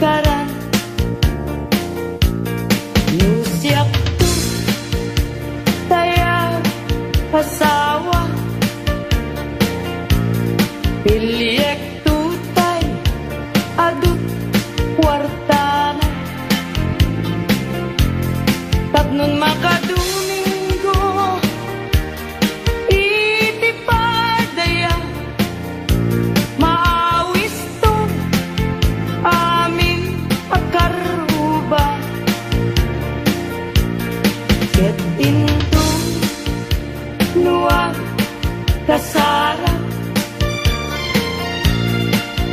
karan nusiak tu tayag asawa piliyek tutay adut kwartana tapnon makadomingo itipadaya maawis to amin akaruba ketinto nuwag kasara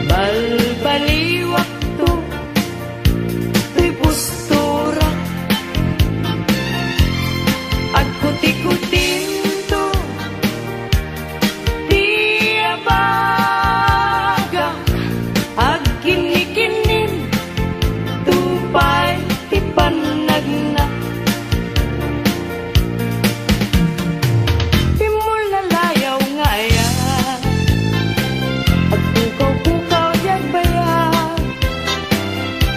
balbaliwak to tuy postura at kuti-kutin to di abaga ag kinikinin tupay ipanagna timul na layaw ngaya at pukaw-pukaw diag baya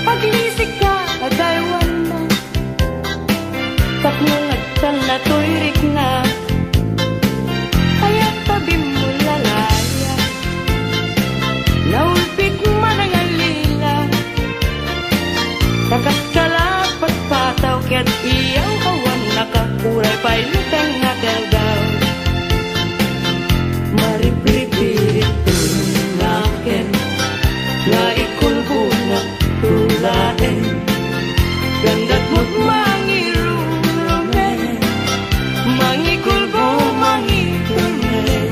paglisik ka agaywan na tapnong agtan na tuyrik na kaya't tabi mo lalaya naulpit man ang alila nakakalapat pataw kaya't iyaw kawan nakakuray pa'y lutang nakagaw maripripirit tunakin nga ikulbuna tulain gandat mo't mangirurumen mangikulbo mangitumen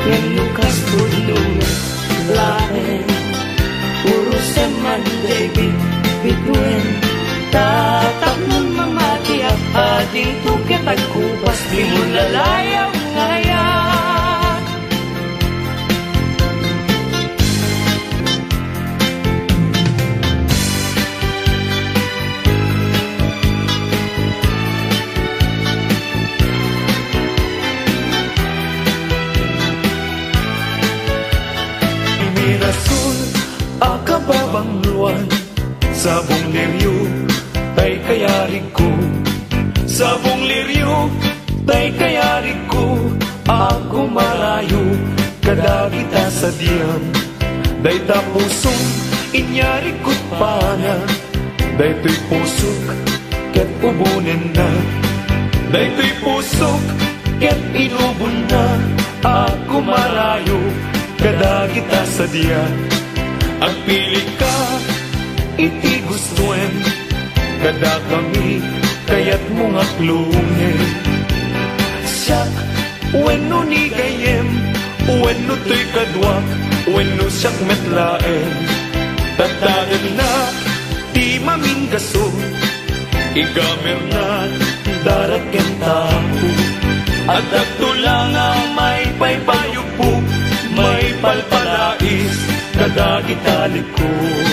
yan lukas tulungan lain puro seman David bituin tatak nun mamati at ading tukit at kupas di mo lalayaw ngayon Rasul akababang luan sabong liryo tay kayari ko sabong liryo tay kayari ko ako malayo kadagita sa diyam day tapusong inyari ko't pana day to'y pusok ket ubunin na day to'y pusok ket inubon na ako malayo kadagita sa diya ang pili ka iti gustuen kada kami kayat mong aklungin siyak wenno ni gayem wenno to'y kadwak wenno siyak metlaen tatagan na di maminggaso igamer na darat ken tao at agtulang ang may paypayupo may palpalais kadagita likod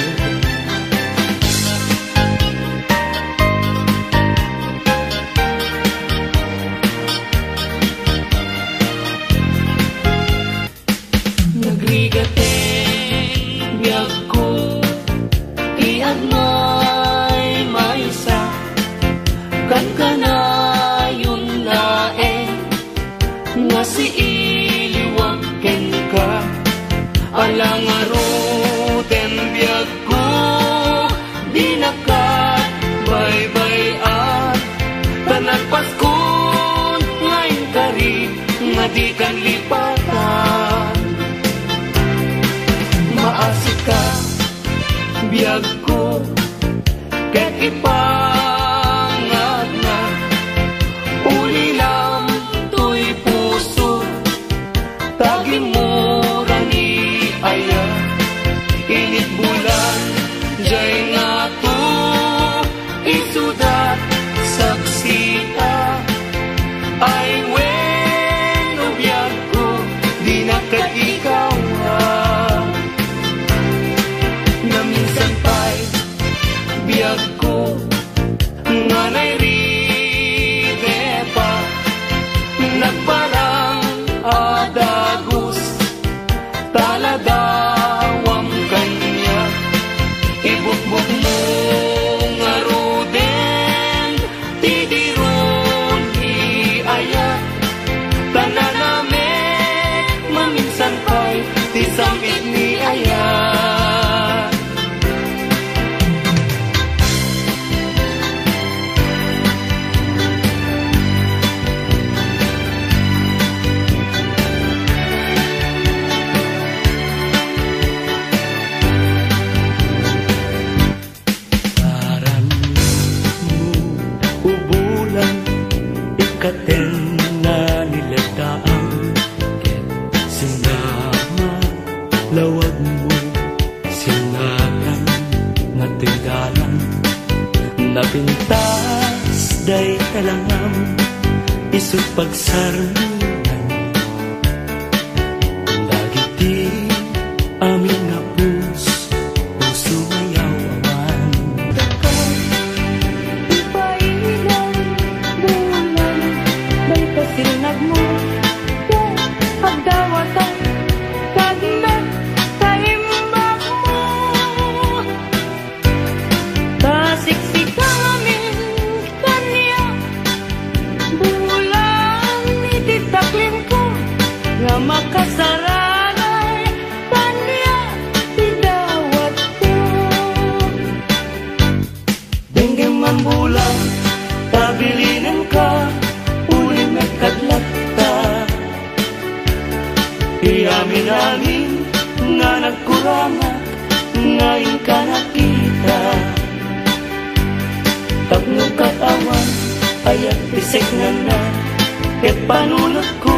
nagrigateng biyag ko iad may maysa kan kanayon laeng nga si iliwag ken ka alang aruten biyag ko di nakat bay-bayan tanag paskon ngayon kari nga di kan lipatan maasik ka biyag ko ket ipangat na uli lang to'y puso tagi mo aya init bulan jay nga to isudat saksita ay wenno biyag ko di nakatikaw na minsan pa'y biyag ko nga nairide pa nagparang adagos taladawang kanya tindalan napintas day talangam isut pagsarnan dagiti amin nga puso mayawan Dakay, ipailan, bulan, may pasinag mo. Yan, pagdawatan, kagmet, kaimbak mo. Kasiksik amin, kanya, bulan, ititaklin ko, nga makasaranay, kanya, idawat ko. Dengue man bulan, tabilinan ka, uling nagkadlat ta. Iamin-amin nga nagkurangat, ngayon ka nakita. Tapno katawan, ayat bisik na, ket panunot ko,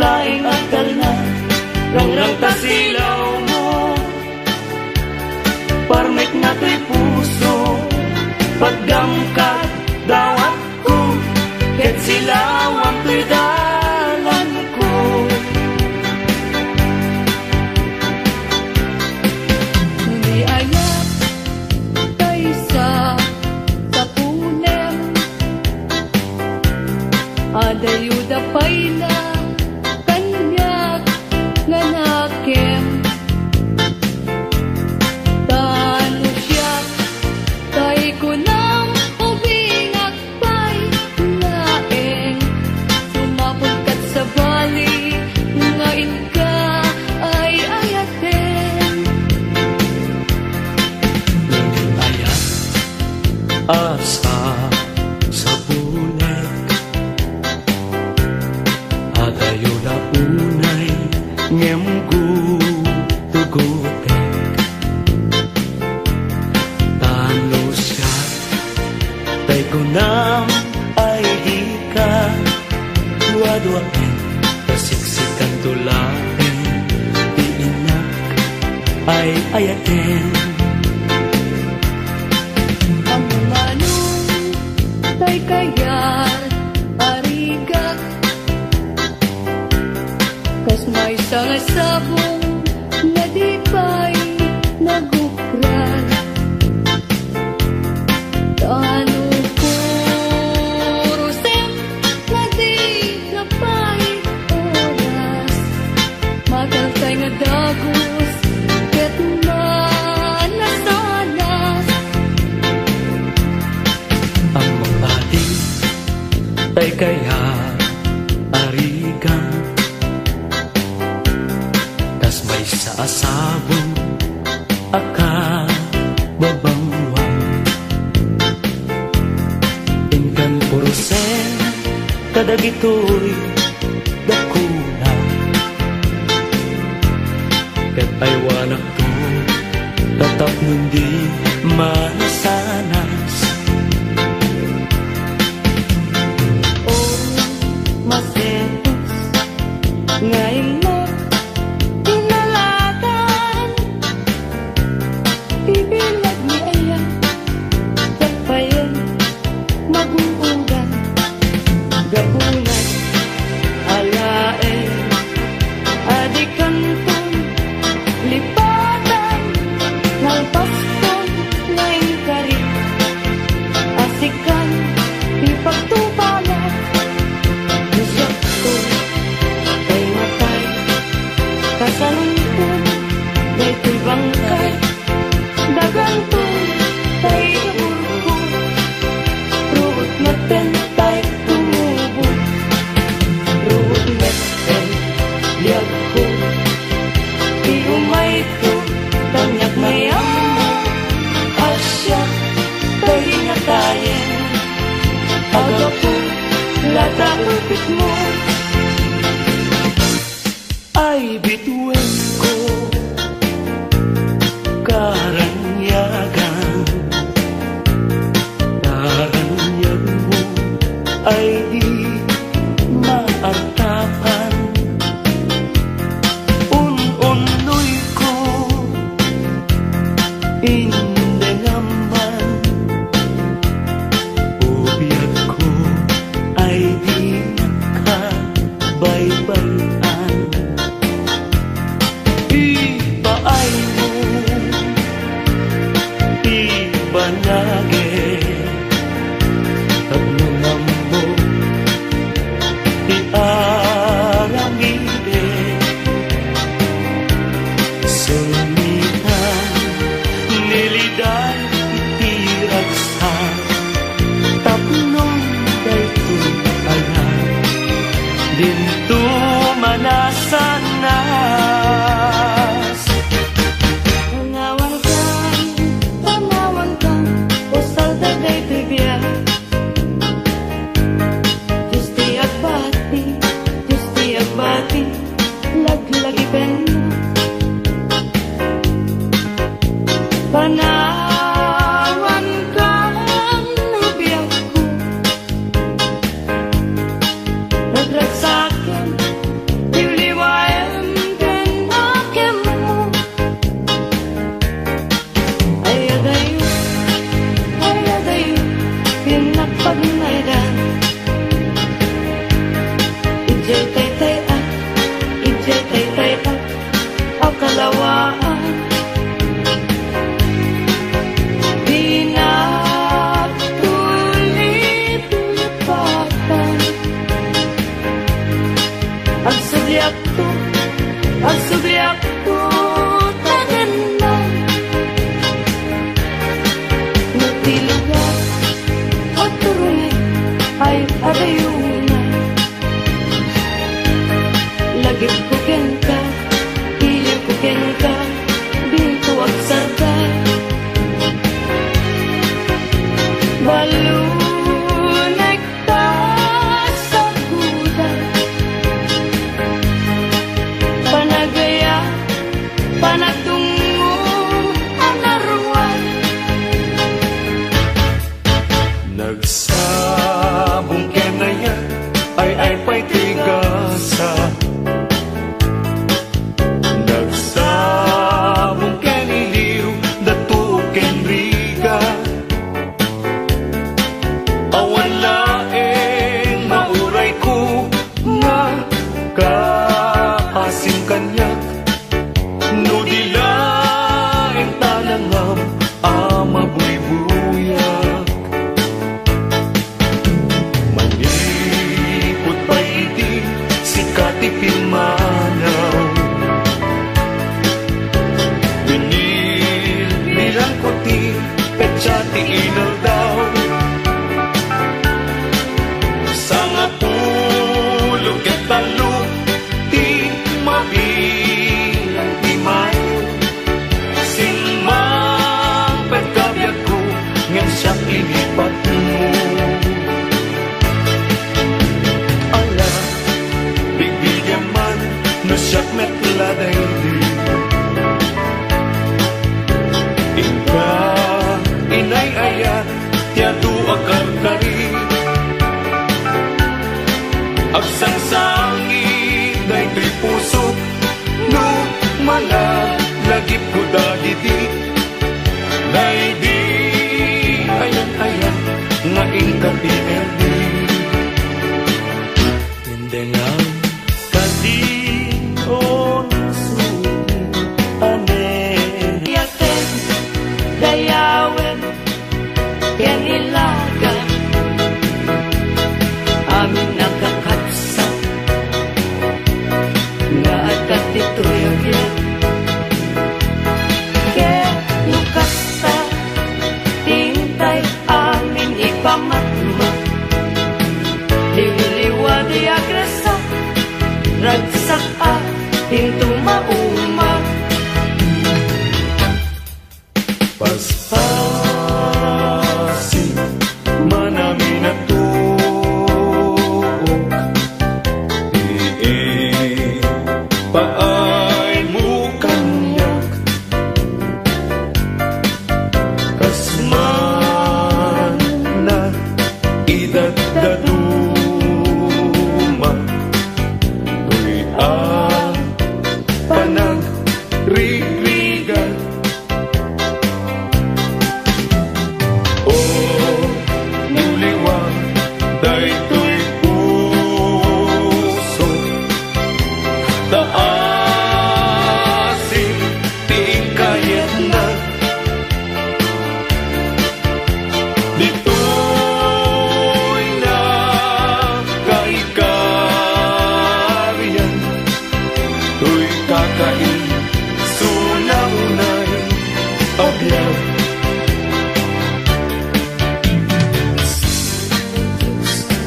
laing akal na, rangrang tasilaw mo. Parmek na to'y puso, pagdamkat dawat ko, ket silawang to'y dalan ko. Hindi ayat tayo sa punem, adayuda pa'y na kanyak nga nakem. Tano siya tay ko nang ubingak pa'y naeng, sumapulkat sa bali ngayon ka ay ayaten. Ayat asa sa bunek, adayo na unay ngem tugutek. Tano siya tay kunam ay di ka duwa-duwain, kasiksikan tulain, di inak ay ayaten. Ang manong tay kayat arigak, kas may sangasabong na di pa'y nagukran. Tano kurusem na di na pa'y oras, mataltay nga dagos ket manasanas. Ang magbating tay kaya arigang, tas may sa asabong aka babangwang. Inkan purusen kadagitoy dakuna, ket ay wanak to tatap nundi manasanas. Oh, masetos, ngayon mo inalatan, ibilag ni ayan, tapayan, mag-uugan, gabunan, alaen, adikanton, lipatan, ng paston, ngayon karit, asikan, ipagtubalan, nisyak ko, kay matay, kasalunton, day ko'y bangkay, daganton, tay naburko, ruot natin, tay tumubo, ruot natin, liyag ko, iumay ko, tanyak mayam, asya, tay natayin, agapo, lata upit mo, Ay bituin ko karanyagan, karanyan mo ay di maartapan. Un-unoy ko, hindi Panawan kang nabiyag ko, nagrasakin, liwayan kan akin mo. Ayadayo, pinagpagnaydan. Ijay tay-tay at, ijay tay-tay at, ang kalawaan. Ang subliak ko tagan na natilugan o turunay ay adayuna. Lagip ko ken ka, iliw ko ken ka, binto ang sarday. Balunay ka sa guday, panagaya, panatungo ang naruan. Nagsabong kenaya ay pa'y tigasa. Nagsabong keniliw datu ken riga. Awan laeng mauray ko nga kaasim kanyak. No dilaeng tanangam ama buy-buyak. Manipot pa iti sikati pilmanaw. Binilbilang ko ti petsati inal daw. Sanga pulog at talo ti mabilang ti mayo. Simang pagkabiyag ko ngan siyang ilipat mo. Ala, bigbilya man no siyak metladay di. Ika, inay-aya, tiyado akar-kari. Agsangsangit day to'y puso, no malalagip ko dagiti. Day di ayan-ayan nga ingkati-erdi. Hindi lang kadion sulit ane. Yaten, dayawen, kanilagan, amin nakakapsa, nga agad ito'y yan. Ke lukasta, tintay amin ipamatma, liwliwa di agresa, ragsak ating tumauma. Paspasin manami na tuok. Paay mo kanyak. Kasman na idadaduma. Tuy panagrigan. O nuliwang daytoy puso. Taasim tiing kayat na. Dito'y nakaikaryan. To'y kakain sunanay abyan.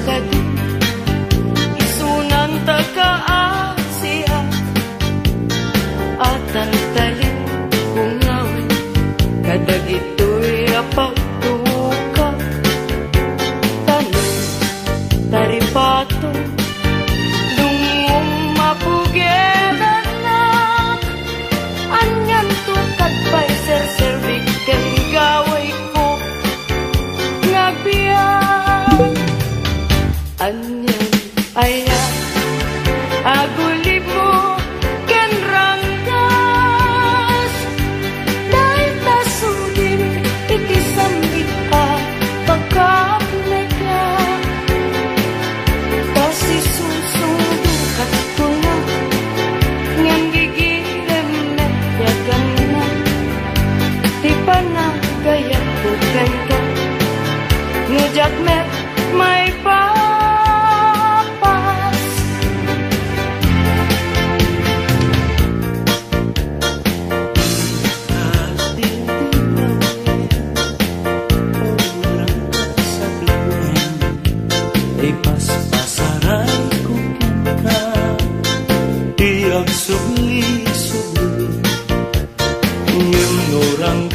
Kadi, isunan taga-Asia, at ang talim kung ngawin, kadag ito'y apagtuka. Tanong, taripato, dungong mapugedan na, anyan tukad pa'y serservik.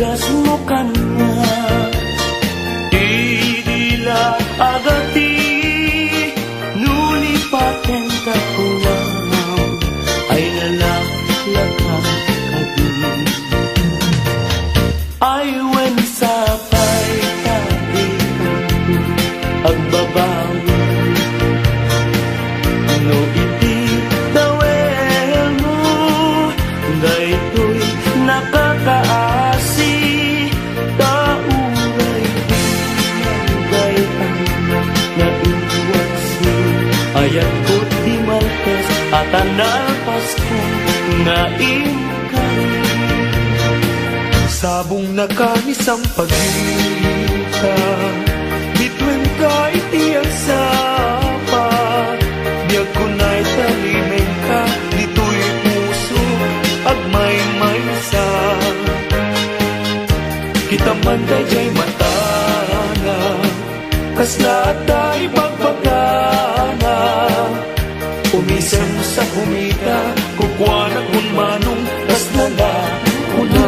gas mo kan nga idila agati nulipaten ka kulang ay nalaklakang kadi ay when sapay kadi agbabawi no iti dawel mo daytoy nakakaasi tauray dinagay ang naiwasi ayat ko di maltes at analpas ko naimkay sabong nakanis ang pagkita bitwen ka iti ang sapa biyag ko na'y talimen ka dito'y puso agmay-may sa kita man dayay matana kasla at tayo pagbagana umisem sa humita kukwanak kung manong kasla na una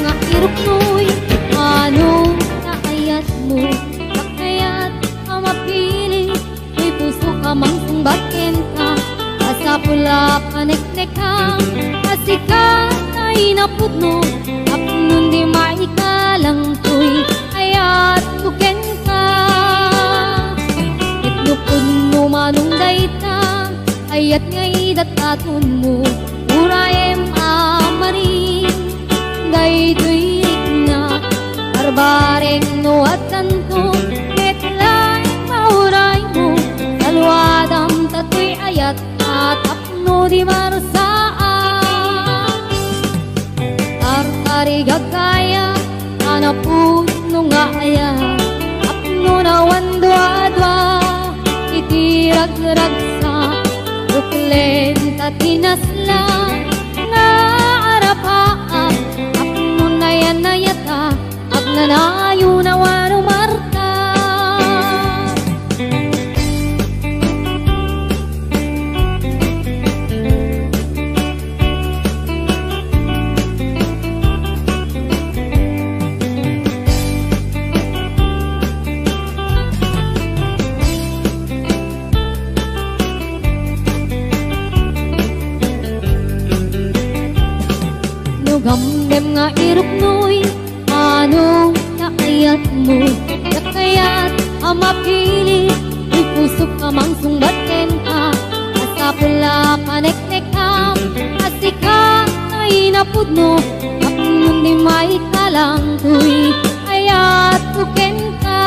nga irok mo'y anong naayat mo kakayat ka mapili may puso ka mang sumbakin ka asa pula panek-nek ka kasi ka ay napudno apnon di maikalang to'y ayat buken ka itlupod mo manong dayta ayat ngay dataton mo urayem amarin daytoy na barbareng no at tanto ketlay mauray mo salwadam tatoy ayat at apno di marasaan tartari gagaya anapuno nga ayat apno na wandwa-dwa itirag-rag sa ruklen tatinasla nga arapaan apno na yan na yata agnanayo na wano marta gamdem nga irok mo'y anong naayat mo nakayat ang mapili may puso ka mang sungbaten ka asa pula panek-nek ka kasi ka ay napudno apnon di maikalang to'y ayat buken ka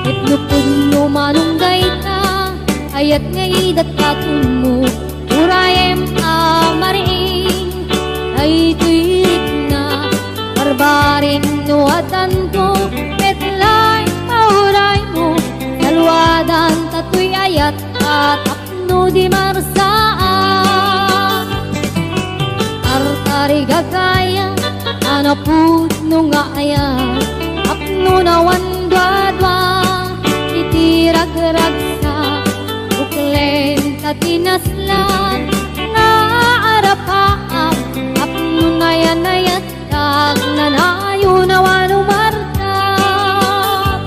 itlupod mo manong dayta ayat ngay dataton mo urayem amariin ay tuwid na barbaring nuwatan ko petlay mauray mo dalwadan tatoy ayat at apno di marasaan artari gagaya anapudno nga ayat apno na wandwa-dwa itirag-rag sa buklen tatinaslan nga arapaan nayat kag nanayo na wano martap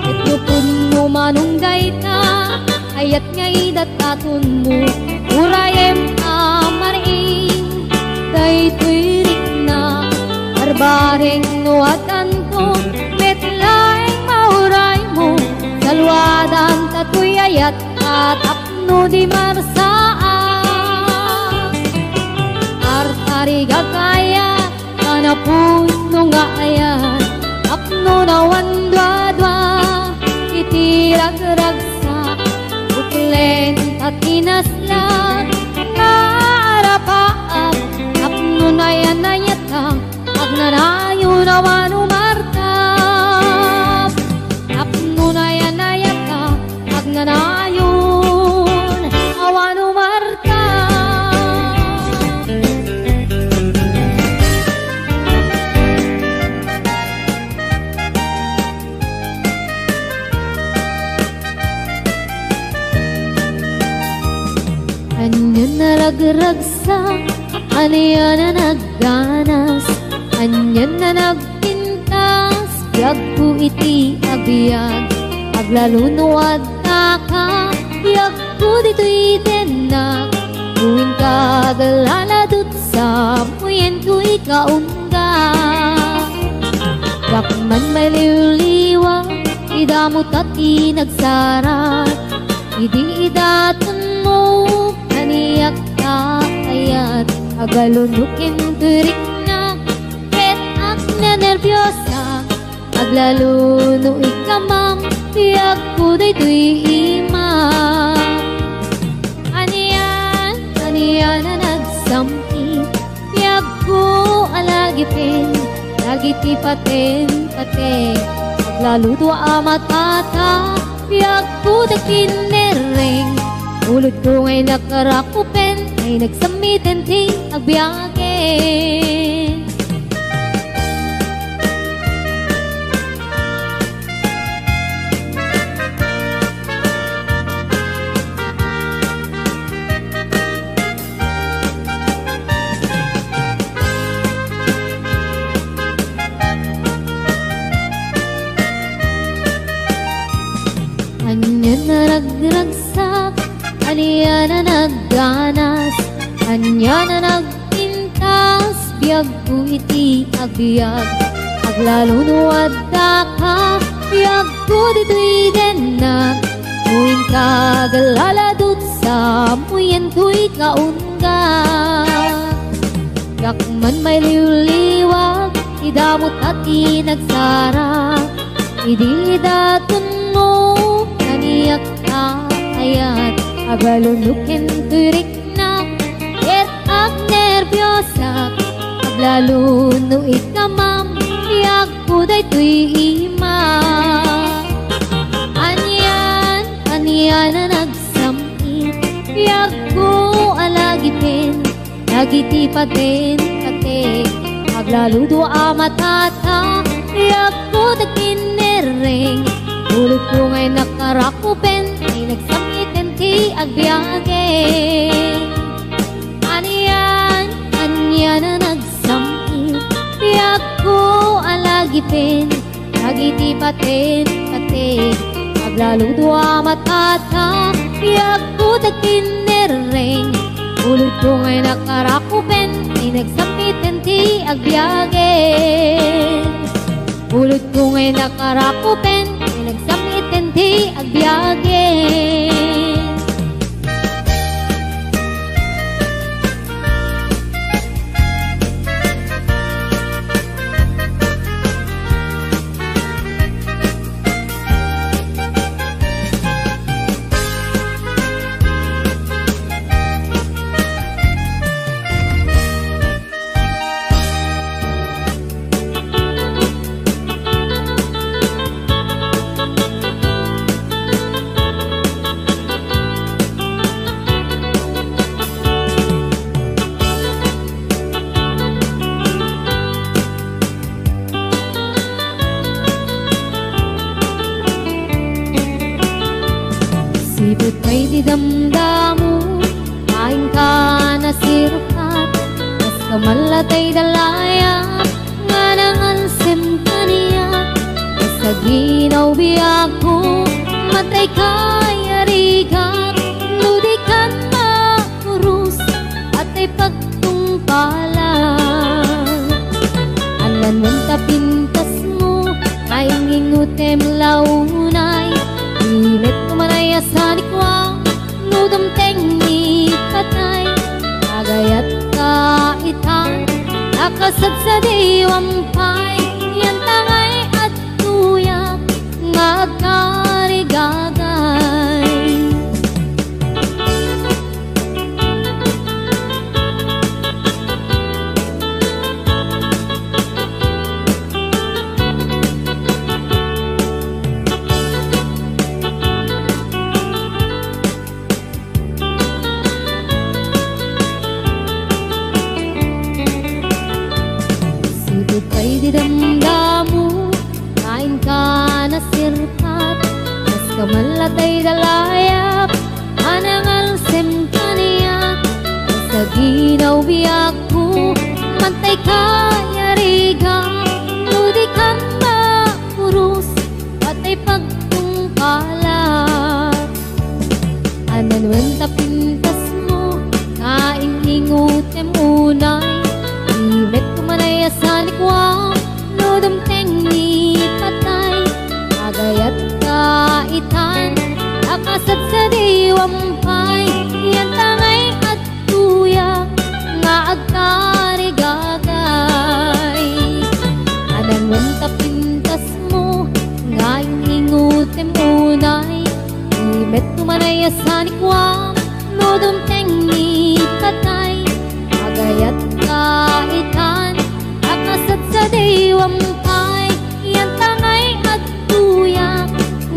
itlupod mo manong dayta ayat ngay dataton mo urayem amarin daytoy rik na barbareng nuwatan ko metlaeng mauray mo dalwadan tatoy ayat at apno di marasaan artari gagaya anapuno nga ayat apno na wandwa-dwa itirag-rag sa buklen tatinaslan nga arapaan apno na yan na yata agnanayo na wano martap apno na yan na yata agnanayo na wano martap Ano nalagragsa, ano yan na nagganas Anyan na nagpintas, biyag ko iti abiyag. Aglalunuad na ka, biyag ko dito'y denak. Tuwing kagalanadot sa muyen ko ikaungga. Yakman may liwliwa, idamot at inagsarat. Idi idaton mo, kaniyak ka kayat. Agalunukin turik na, ket ak na nervyosa. Aglaluno ikamam, biyag ko daytoy ima. Aniyan na nagsampi, biyag ko alagipin. Lagiti paten, aglaluto amatata. Biyag ko dakinereng, ulod ko ngay nakarakupen. Ay nagsamitin ti agbyagin. Anya na nagragsak, anya na nagganas. Anya na nagpintas, biyag ko iti agbyag. Aglalunuad da ka, biyag ko dito'y denak. Muin kagaladot sa muyen ko'y kaungga. Yakman may liwliwag, idamot at inagsara. Idi daton mo, kaniyak ka kayat. Agalunukin turik na, ket ak nervyosa. Aglaluno ikamam, biyag ko daytoy ima. Anyan na nagsamit, biyag ko alagipin. Lagiti paten, aglaludo amatata. Biyag ko dakinereng, ulod ko ngay nakarakupen. Ay nagsamitin ti agbyagin. Anyan na nagsamit, biyag ko alagipin. Lagiti paten, aglaludo amatata. Biyag ko dakinereng, ulod ko ngay nakarakupen. Ay nagsamitin ti agbyagin. Ulod ko ngay nakarakupen, ay nagsamitin ti agbyagin. Sipot kay di damdamu, kain ka na sirkat. Mas kamalatay dalaya, nga nangansem kaniya. Sa ginaw biyag ko, matay kay arigat. Nudikan makurus, at ay pagtungpalan. Alan mong tapintas mo, ay ngingutem launay. Init kumanay sa likwa, nudamteng ni katay. Agayat ka itan, nakasad sa diwampay. Yan tangay at tuyak, ngagkarigagay. Kay di damdamu, kain ka na sirkat. Mas kamalatay dalayap, anangalsem kaniya. Sa ginaw biyag ko, mantay kay arig. diwampay yan tangay at tuyak nga agkarigagay. Anan mong tapintas mo ngayon ingutem unay imet tumanay asanikwang nudum tengni patay agayat kaitan akasat sa diwampay yan tangay at tuyak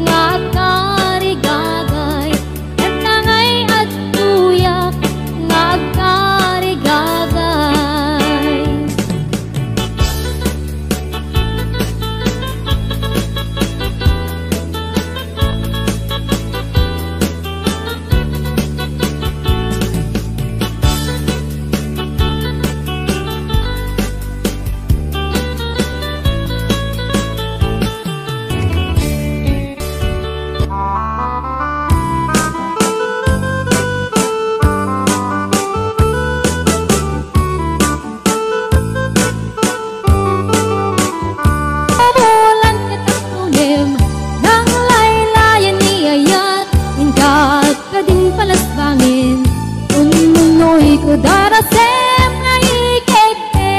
nga agkarigagay yan tangay at tuyak nga agkarigagay. Darasem nga ikete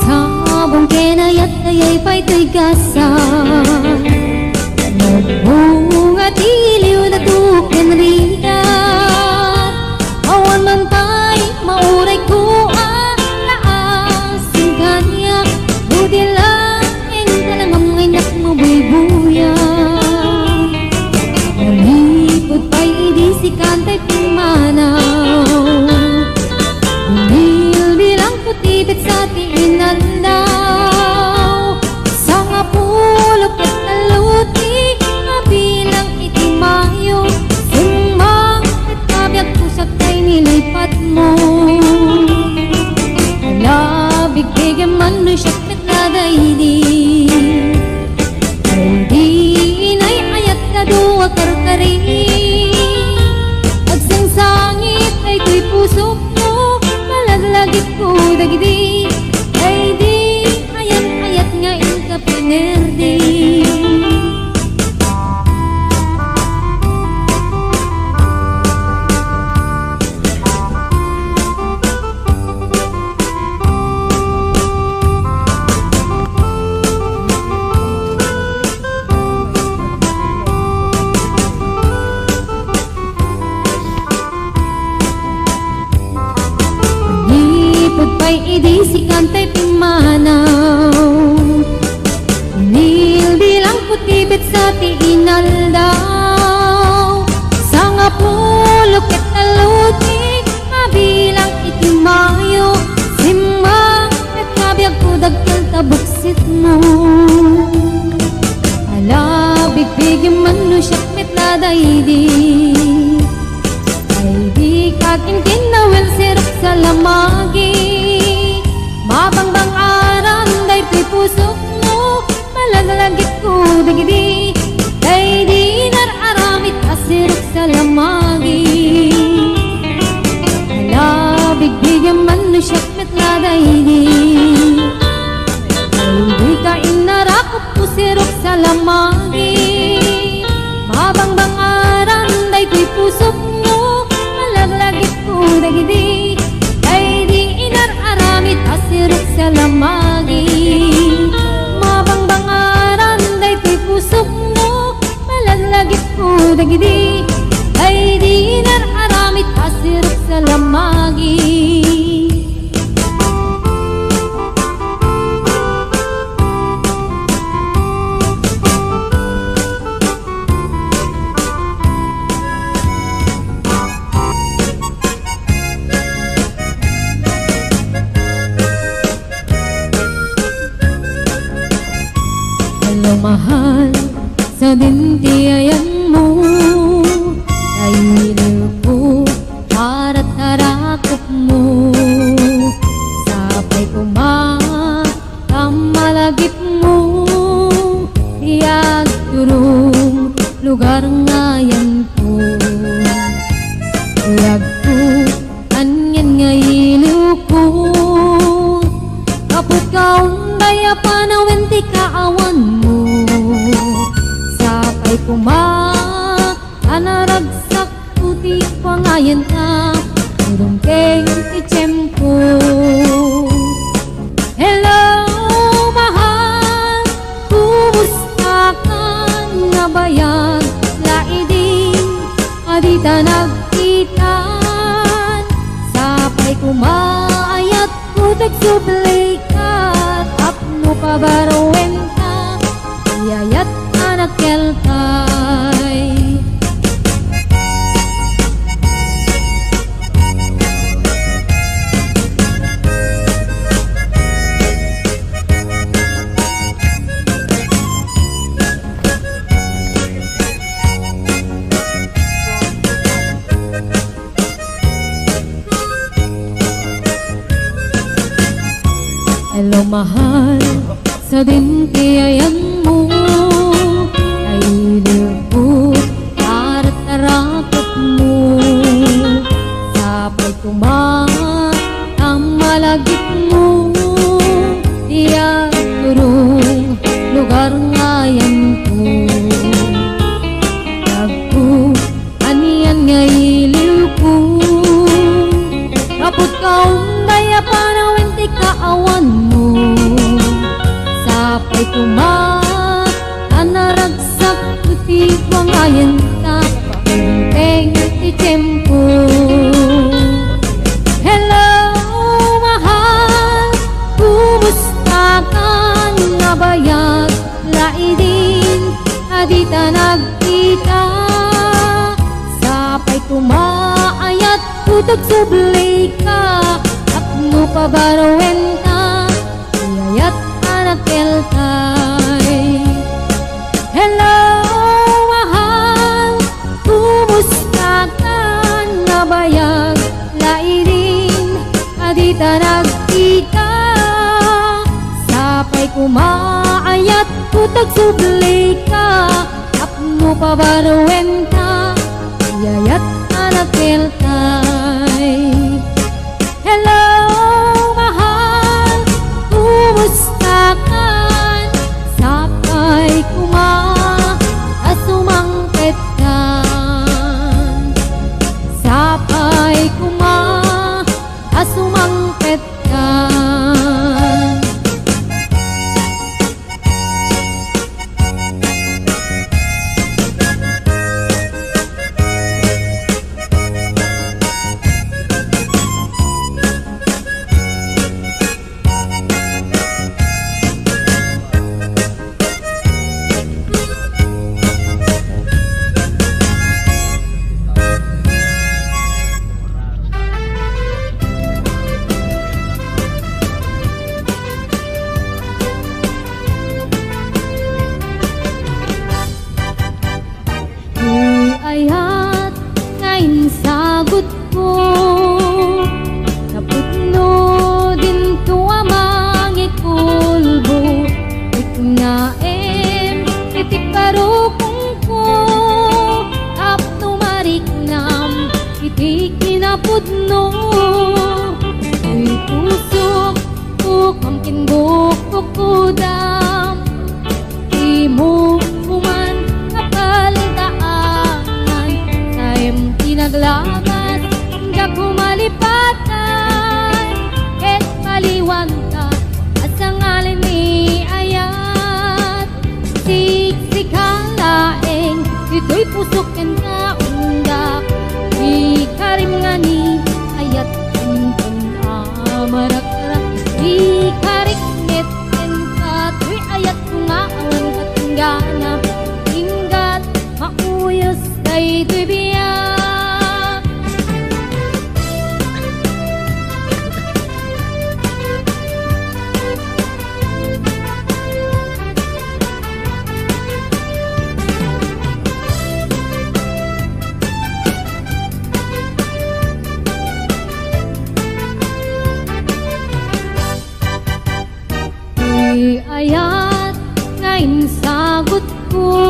sabong kenayat kaya'y pa'y tigasan nagbunga diliw na tukin riyan awan man pa'y mauray ko ang laasing kanya buti lang yung kalamang ngay mo buy-buya nalipod pa'y idisikan ta'y pumanaw bilang putibit sa tiinan daw sa nga pulok at naluti bilang itimayo sumang at kabiyag pusak kay nilipat mo alabig bigyan man no siyak metladaydi ay di inay ayat na duwa karkari agsangsangit ay tuy pusok mo malaglagit ko dagdi ay di ayat-ayat nga inka pinerdi. Pa'y idisikan ta'y pimanaw nil bilang putibit sa tiinal daw sa nga pulok at naluti mabilang itimayo simang at kabiyag ko dagkal tabuksit mo alabig bigyan man no siyak metladaydi ay di kaking kinawel sirap sa lamagi mabangbang aram day tuy pusok mo malaglagit ko dagdi day di nararamit asirok sa lamagi alabig bigyan man no siyak metladaydi ay di ka inarakot ko sirok sa lamagi mabangbang aram day tuy pusok mo malaglagit ko dagdi ay di inararamit asirok sa lamagi mabangbang aram day tuy pusok mo malaglagit ko dagdi ay di inararamit asirok Hello mahal, sa dintiayan mo kailil ko para tarakop mo. Sabay kumamalagip mo, iyag turong lugar ngayon ko. Iyag ko, kanyan ngailiw ko, kaput kaong daya panawin ti kaawan mo. Sapay anaragsak puti pangayan ka, turong keng itiyempo. Hello mahal, kumusta ka na bayag? Laiding adita nagkitan, sapay kumaayat putek sublikat, apno pabarowen ka, iyayat anak kelkay. Hello mahal, sa dintiayan mo kailil ko para tarakot mo. Sabay kumamalagip mo, iyag turong lugar ngayon ko. Nagko, aniyan ngailiw ko, kaput kaong daya panawin ti kaawan mo. Sapay anaragsak puti wangayan ka, pakinteng itiyempo. Hello mahal, kumusta ka na bayag? Laidin adita nagkita, sapay kumaayat putok sublay ka, apno pabarowen ka, iyayat anak kelkay. Hello mahal, kumusta ka na bayag? Laidin adita nagkita, sapay kumaayat putok sublay ka, apno pabarowen ka, iyayat anak kelkay. Hello mahal, kumusta ka? Sapay asumangpet ka, sapay asumangpet ka. Ayat ngayon sagot ko, naputno din tuwa mangikulbo, iknaem itiparukong ko, apno mariknam iti kinapudno. Uy pusok ko kamkin bukok kudam, imo kuman kapal naglagas hanggang humalipatan, et maliwanta at sangalan ni ayat. Siksikallaeng ito'y pusokin ka undak, di karim nga ni ayat kuntun amarak-rak, di kariknet ka to'y ayat nga awan katinggana, inggat mauyos kay to'y biyak. lain sagot ko.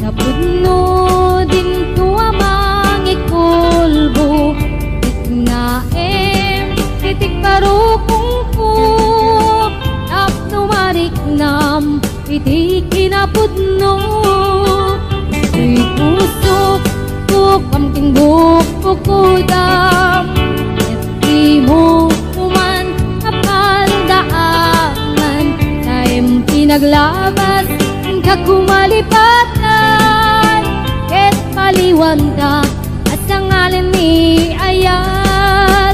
Napudno din tuwa mangikulbo, tiknaem titik parukong ko. Tapnumarik nam iti kinapudno. Tuy pusok ko kamting bukukudam, iti mo kuman kapaldaaman. Taim pinaglabas kakumalipatan, ket paliwanda at sangalan ni ayat.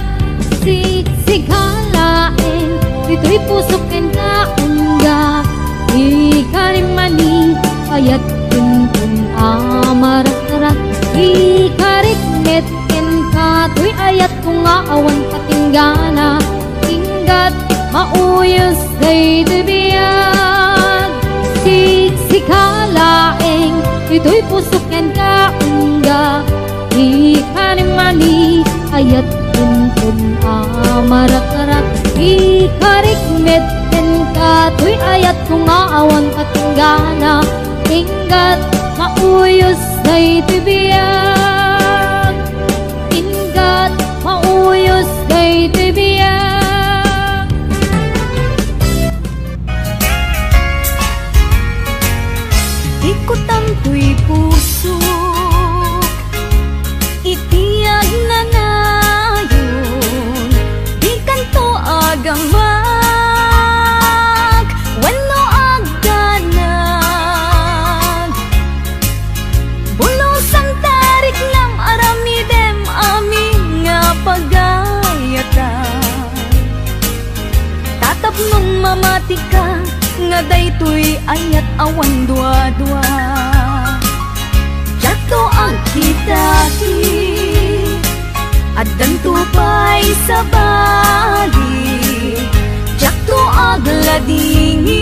Sigalaen dito'y pusok ken kaungga, ikarimani ayat kuntun amarak-arak. Ikarikmet ken kato'y ayat kung awan patinggana, tinggat mauyos day tibiyag. Sikalaeng ito'y pusok ken kaungga, ikarimani ayat kuntun amarak-arak. Ikarikmet ken kato'y ayat kung awan patinggana, tinggat mauyos day tibiyag. Tinggat mauyos day tibiyag. Ikutam to'y pusok, itiyag na nayon, di kanto agamag, wano agdanag. Bulusang tarik nam aramidem amin nga pagayatan. Tatapnong mamati ka, nga daytoy ayat awan dua-dua. Jato ang kitaki, at dantupay sa bali. Jato ag ladingit,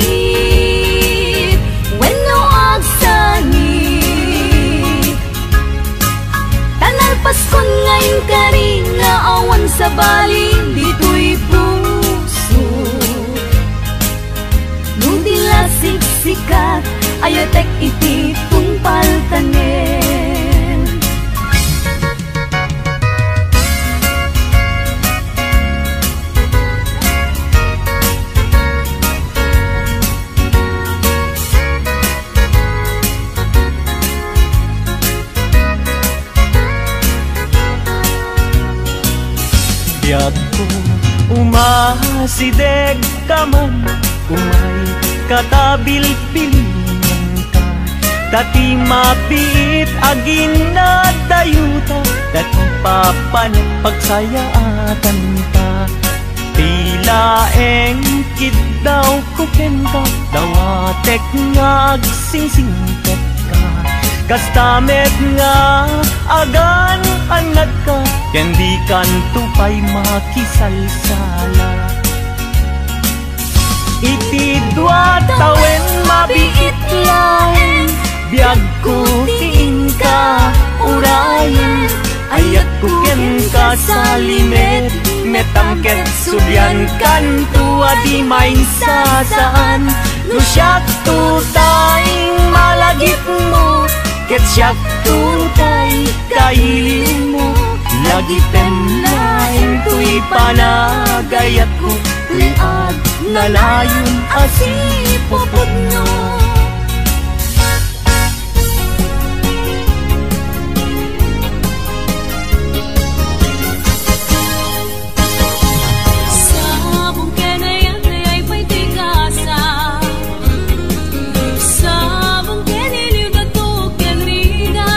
wenno ag sangit. Tanalpas kon ngayon kari nga awan sa bali, dito'y puso. Nudila siksikat, ayatek iti tungpaltanen. Biyag ko umasideg ka man, umay katabil pilingan ka. Dati mapit agin na dayuta, dati papalit pagsayaatan ka. Tilaeng kidaw kuken ka, dawatek nga agsingsingket ka. Kastamet nga agan anad ka, kendi kan tupay makisalsala. Iti dua tawen mabiit laeng, biyag ko tiin ka urayan. Ayat ko ken ka sa limet, metangket subyan kan tuwa di main sasaan. No siyak tutay malagip mo, ket siyak tutay kailin mo. Lagi tenain tuy panagayat ko, liag nalayon asipupod no. Sabong kenayan ay pa'y tigasa, sabong kenilibat to kenrida.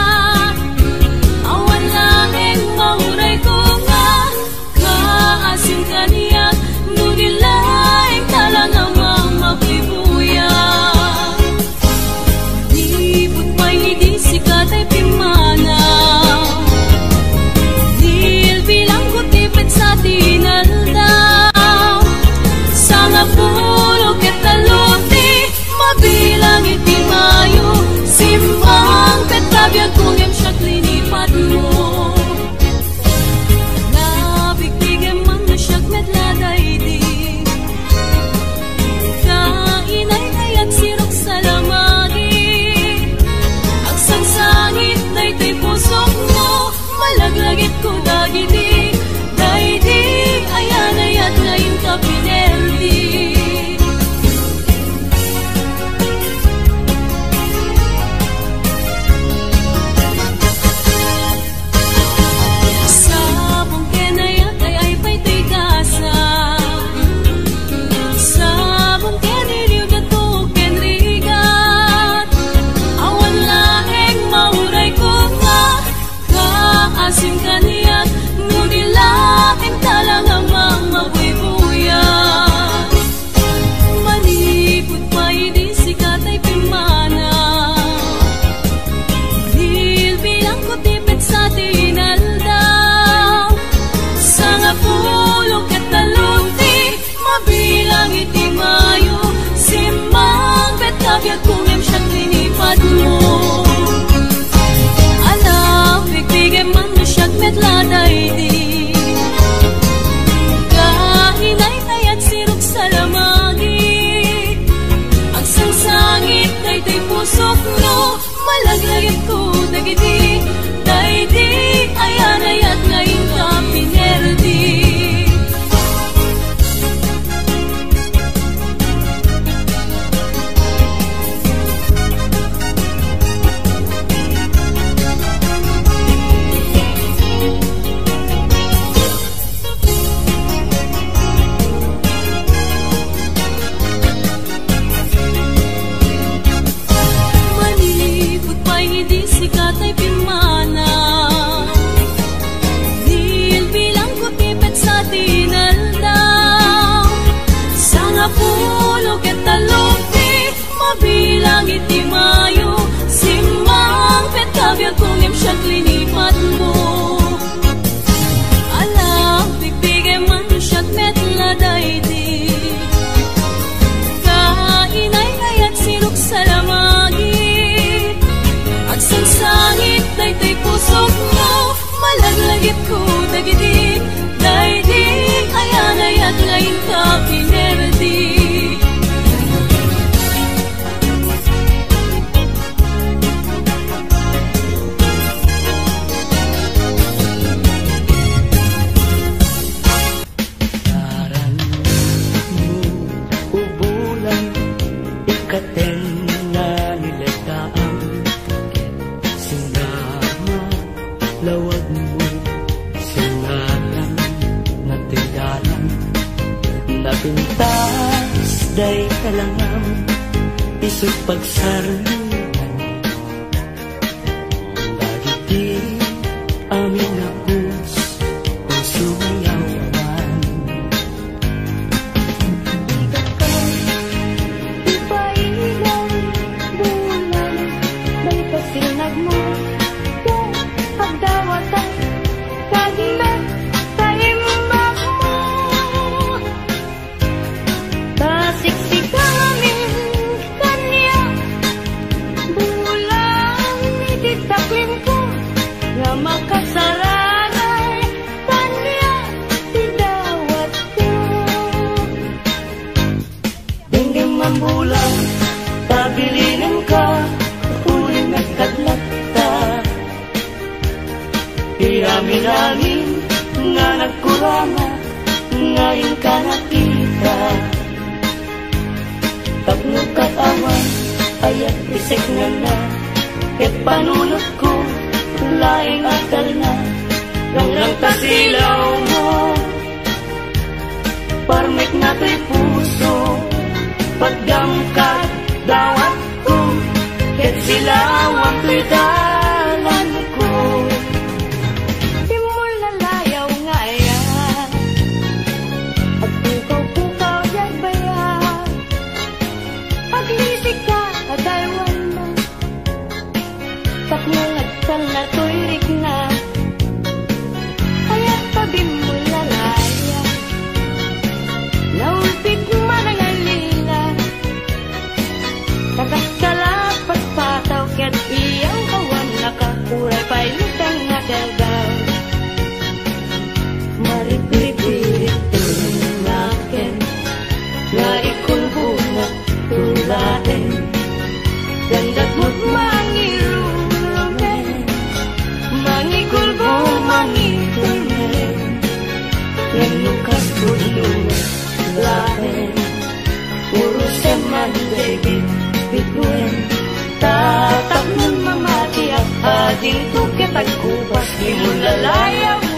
Awan langeng mahuray ko nga, kaasing kaniyak, nunilaing talang ang mamakibuya. pusok no malaglagit ko dagiti daydi ayan ayat ngayon ka pinerdi. Bilang iti mayo simang petkabyag kung imsyag linipat mo alam bigbigay man siyag metla daydi kainay ngayat silok sa lamagi agsangsangit dayday pusok mo malaglagit ko dagiti daydi ayan ayat ngayon ka pinerdi. Lawag mo sa ngalan na tindahan napintas day kalangam isut pagsaruan dagiti amin na pus kung sumayawan ipailan bulan may pasinag mo pagdawatan kagilan taimbak mo tasiksikamin kanya bulang ititaklin ko nga makasaranay kanya tidawat ko dinggim ang bulang tabilinin ka uling nagkadlat amin-amin nga nagkurama ngayon ka nakita tapno katawan ayat isik nga na ket panunot ko laing akal na lang tasilaw mo parmek na to'y puso pagdamkat dawat ko ket silaw ang to'y dalan ko nagsan na tuirik na aya't pabimbulalaya naulpit manangalila kakaskalapag pataw ket iyang kawan nakakuray pailutang nga dagaw maripipirit tulinaken nga ikulbungat tulain gandat mo't mangiru mangikul-bo mangikul-men Renukas bulungan lain urusan man David bituin tatak ng mamati at ading tukit at kupas di mo lalayaw